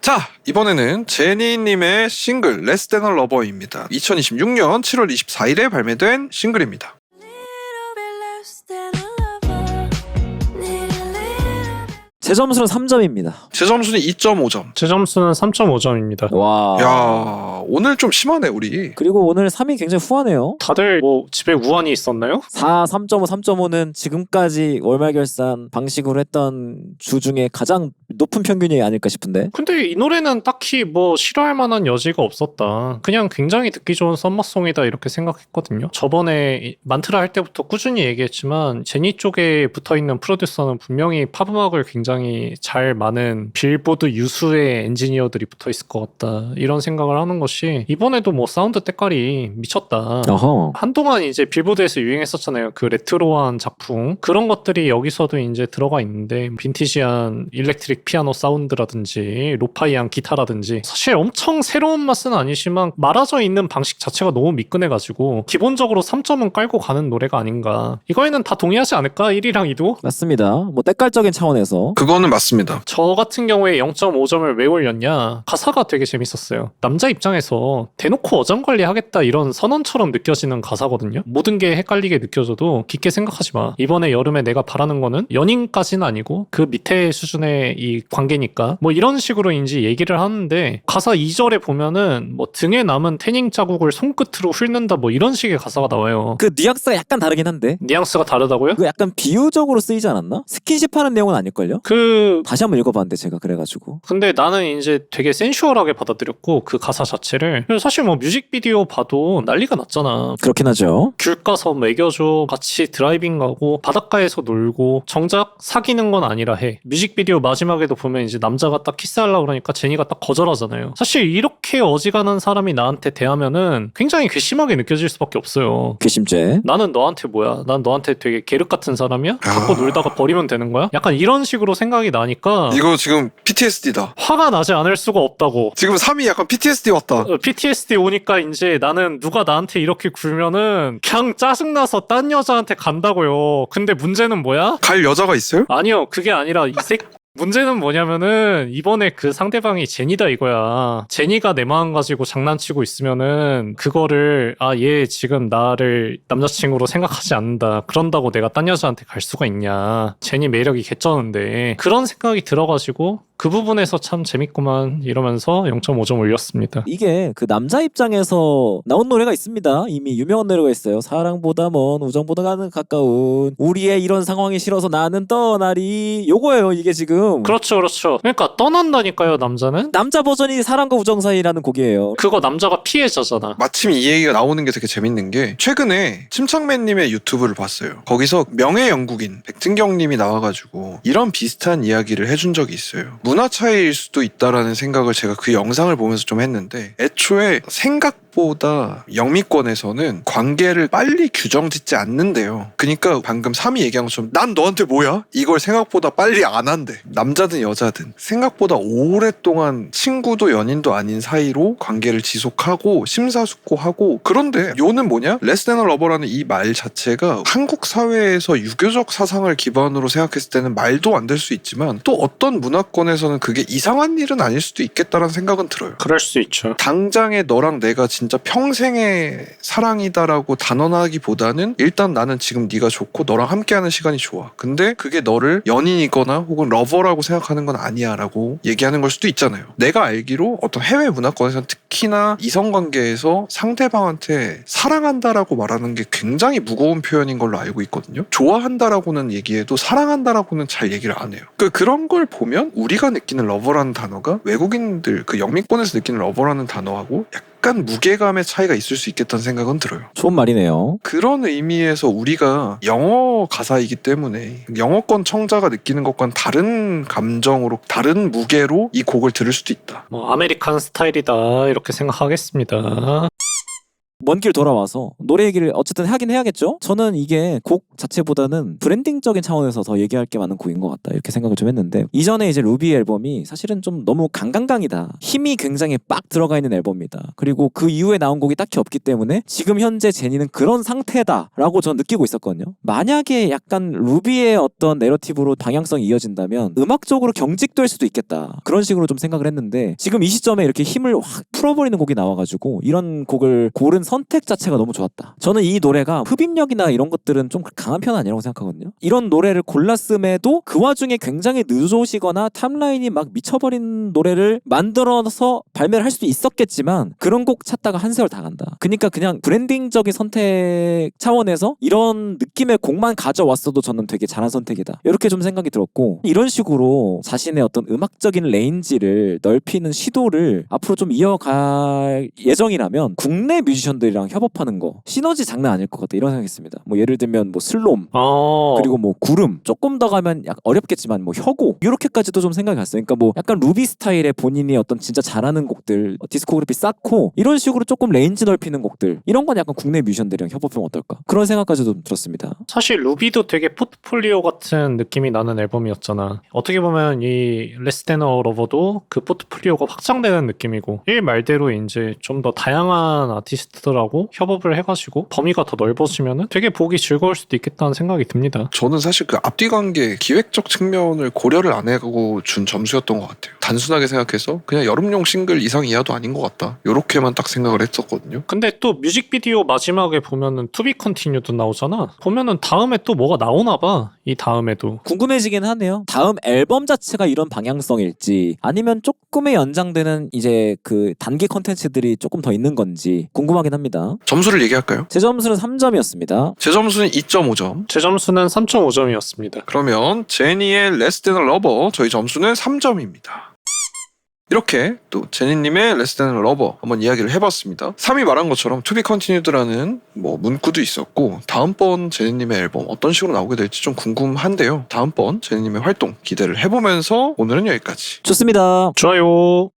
자, 이번에는 제니님의 싱글 Less Than a Lover입니다. 2026년 7월 24일에 발매된 싱글입니다. 제 점수는 3점입니다. 제 점수는 2.5점. 제 점수는 3.5점입니다. 와. 야, 오늘 좀 심하네 우리. 그리고 오늘 3위 굉장히 후하네요. 다들 뭐 집에 우환이 있었나요? 4, 3.5, 3.5는 지금까지 월말 결산 방식으로 했던 주 중에 가장 높은 평균이 아닐까 싶은데. 근데 이 노래는 딱히 뭐 싫어할 만한 여지가 없었다. 그냥 굉장히 듣기 좋은 썸머송이다 이렇게 생각했거든요. 저번에 만트라 할 때부터 꾸준히 얘기했지만 제니 쪽에 붙어있는 프로듀서는 분명히 팝음악을 굉장히 잘 많은 빌보드 유수의 엔지니어들이 붙어있을 것 같다. 이런 생각을 하는 것이 이번에도 뭐 사운드 때깔이 미쳤다. 어허. 한동안 이제 빌보드에서 유행했었잖아요. 그 레트로한 작품. 그런 것들이 여기서도 이제 들어가 있는데 빈티지한 일렉트릭 피아노 사운드라든지 로파이한 기타라든지 사실 엄청 새로운 맛은 아니지만 말아져 있는 방식 자체가 너무 미끈해가지고 기본적으로 3점은 깔고 가는 노래가 아닌가. 이거에는 다 동의하지 않을까? 1위랑 2도? 맞습니다. 뭐 때깔적인 차원에서. 그거는 맞습니다. 저 같은 경우에 0.5점을 왜 올렸냐? 가사가 되게 재밌었어요. 남자 입장에서 대놓고 어장관리 하겠다 이런 선언처럼 느껴지는 가사거든요. 모든 게 헷갈리게 느껴져도 깊게 생각하지 마. 이번에 여름에 내가 바라는 거는 연인까지는 아니고 그 밑에 수준의 이 관계니까 뭐 이런 식으로인지 얘기를 하는데 가사 2절에 보면은 뭐 등에 남은 태닝 자국을 손끝으로 훑는다 뭐 이런 식의 가사가 나와요. 그 뉘앙스가 약간 다르긴 한데. 뉘앙스가 다르다고요? 그거 약간 비유적으로 쓰이지 않았나? 스킨십 하는 내용은 아닐걸요? 다시 한번 읽어봤는데 제가 그래가지고. 근데 나는 이제 되게 센슈얼하게 받아들였고 그 가사 자체를 사실 뭐 뮤직비디오 봐도 난리가 났잖아. 그렇긴 하죠. 귤 까서 먹여줘, 같이 드라이빙 가고 바닷가에서 놀고 정작 사귀는 건 아니라 해. 뮤직비디오 마지막에도 보면 이제 남자가 딱 키스하려고 그러니까 제니가 딱 거절하잖아요. 사실 이렇게 어지간한 사람이 나한테 대하면은 굉장히 괘씸하게 느껴질 수밖에 없어요. 괘씸죄. 나는 너한테 뭐야? 난 너한테 되게 계륵 같은 사람이야? 갖고 놀다가 버리면 되는 거야? 약간 이런 식으로 생각이 나니까 이거 지금 PTSD다. 화가 나지 않을 수가 없다고. 지금 3위 약간 PTSD 왔다. PTSD 오니까 이제 나는 누가 나한테 이렇게 굴면은 그냥 짜증나서 딴 여자한테 간다고요. 근데 문제는 뭐야? 갈 여자가 있어요? 아니요, 그게 아니라 문제는 뭐냐면은 이번에 그 상대방이 제니다 이거야. 제니가 내 마음 가지고 장난치고 있으면은 그거를 얘 지금 나를 남자친구로 생각하지 않는다. 그런다고 내가 딴 여자한테 갈 수가 있냐. 제니 매력이 개쩌는데 그런 생각이 들어가지고 그 부분에서 참 재밌구만 이러면서 0.5점 올렸습니다. 이게 그 남자 입장에서 나온 노래가 있습니다. 이미 유명한 노래가 있어요. 사랑보다 먼 우정보다 가까운 우리의 이런 상황이 싫어서 나는 떠나리. 요거예요 이게 지금. 그렇죠. 그러니까 떠난다니까요, 남자는. 남자 버전이 사랑과 우정 사이라는 곡이에요. 그거 남자가 피해자잖아. 마침 이 얘기가 나오는 게 되게 재밌는 게 최근에 침착맨님의 유튜브를 봤어요. 거기서 명예 영국인 백진경님이 나와가지고 이런 비슷한 이야기를 해준 적이 있어요. 문화 차이일 수도 있다라는 생각을 제가 그 영상을 보면서 좀 했는데 애초에 생각보다 영미권에서는 관계를 빨리 규정짓지 않는데요. 그러니까 방금 3위 얘기한 것처럼 난 너한테 뭐야? 이걸 생각보다 빨리 안 한대. 남자든 여자든 생각보다 오랫동안 친구도 연인도 아닌 사이로 관계를 지속하고 심사숙고하고 그런데 요는 뭐냐? Less Than a Lover라는 이 말 자체가 한국 사회에서 유교적 사상을 기반으로 생각했을 때는 말도 안 될 수 있지만 또 어떤 문화권에서는 그게 이상한 일은 아닐 수도 있겠다라는 생각은 들어요. 그럴 수 있죠. 당장에 너랑 내가 진짜 평생의 사랑이다라고 단언하기보다는 일단 나는 지금 네가 좋고 너랑 함께하는 시간이 좋아. 근데 그게 너를 연인이거나 혹은 러버라고 생각하는 건 아니야 라고 얘기하는 걸 수도 있잖아요. 내가 알기로 어떤 해외 문화권에서는 특히나 이성관계에서 상대방한테 사랑한다라고 말하는 게 굉장히 무거운 표현인 걸로 알고 있거든요. 좋아한다라고는 얘기해도 사랑한다라고는 잘 얘기를 안 해요. 그런 걸 보면 우리가 느끼는 러버라는 단어가 외국인들 그 영미권에서 느끼는 러버라는 단어하고 약간 무게감의 차이가 있을 수 있겠다는 생각은 들어요. 좋은 말이네요. 그런 의미에서 우리가 영어 가사이기 때문에 영어권 청자가 느끼는 것과는 다른 감정으로 다른 무게로 이 곡을 들을 수도 있다. 뭐 아메리칸 스타일이다 이렇게 생각하겠습니다. 먼 길 돌아와서 노래 얘기를 어쨌든 하긴 해야겠죠? 저는 이게 곡 자체보다는 브랜딩적인 차원에서 더 얘기할 게 많은 곡인 것 같다 이렇게 생각을 좀 했는데 이전에 이제 루비 앨범이 사실은 좀 너무 강강강이다. 힘이 굉장히 빡 들어가 있는 앨범이다. 그리고 그 이후에 나온 곡이 딱히 없기 때문에 지금 현재 제니는 그런 상태다라고 저는 느끼고 있었거든요. 만약에 약간 루비의 어떤 내러티브로 방향성이 이어진다면 음악적으로 경직될 수도 있겠다. 그런 식으로 좀 생각을 했는데 지금 이 시점에 이렇게 힘을 확 풀어버리는 곡이 나와가지고 이런 곡을 고른 선택 자체가 너무 좋았다. 저는 이 노래가 흡입력이나 이런 것들은 좀 강한 편은 아니라고 생각하거든요. 이런 노래를 골랐음에도 그 와중에 굉장히 늦어오시거나 탑라인이 막 미쳐버린 노래를 만들어서 발매를 할 수도 있었겠지만 그런 곡 찾다가 한 세월 다 간다. 그러니까 그냥 브랜딩적인 선택 차원에서 이런 느낌의 곡만 가져왔어도 저는 되게 잘한 선택이다. 이렇게 좀 생각이 들었고 이런 식으로 자신의 어떤 음악적인 레인지를 넓히는 시도를 앞으로 좀 이어갈 예정이라면 국내 뮤지션들이랑 협업하는 거 시너지 장난 아닐 것 같다 이런 생각했습니다. 뭐 예를 들면 뭐 슬롬 그리고 뭐 구름 조금 더 가면 약 어렵겠지만 뭐 혁오 이렇게까지도 좀 생각이 갔어요. 그러니까 뭐 약간 루비 스타일의 본인이 어떤 진짜 잘하는 곡들 디스코그래피 쌓고 이런 식으로 조금 레인지 넓히는 곡들 이런 건 약간 국내 뮤지션들이랑 협업하면 어떨까 그런 생각까지도 들었습니다. 사실 루비도 되게 포트폴리오 같은 느낌이 나는 앨범이었잖아. 어떻게 보면 이 레스 댄 어 러버도 그 포트폴리오가 확장되는 느낌이고 일 말대로 이제 좀 더 다양한 아티스트들하고 협업을 해가지고 범위가 더 넓어지면 되게 보기 즐거울 수도 있겠다는 생각이 듭니다. 저는 사실 그 앞뒤 관계 기획적 측면을 고려를 안 하고 준 점수였던 것 같아요. 단순하게 생각해서 그냥 여름용 싱글 이상 이하도 아닌 것 같다. 요렇게만 딱 생각을 했었거든요. 근데 또 뮤직비디오 마지막에 보면은 투비 컨티뉴도 나오잖아. 보면은 다음에 또 뭐가 나오나 봐. 이 다음에도. 궁금해지긴 하네요. 다음 앨범 자체가 이런 방향성일지 아니면 조금의 연장되는 이제 그 단기 컨텐츠들이 조금 더 있는 건지 궁금하긴 합니다. 점수를 얘기할까요? 제 점수는 3점이었습니다. 제 점수는 2.5점. 제 점수는 3.5점이었습니다. 그러면 제니의 레스 댄 러버 저희 점수는 3점입니다. 이렇게 또 제니님의 레스 댄 러버 한번 이야기를 해봤습니다. 3위 말한 것처럼 To Be Continued라는 뭐 문구도 있었고 다음번 제니님의 앨범 어떤 식으로 나오게 될지 좀 궁금한데요. 다음번 제니님의 활동 기대를 해보면서 오늘은 여기까지. 좋습니다. 좋아요.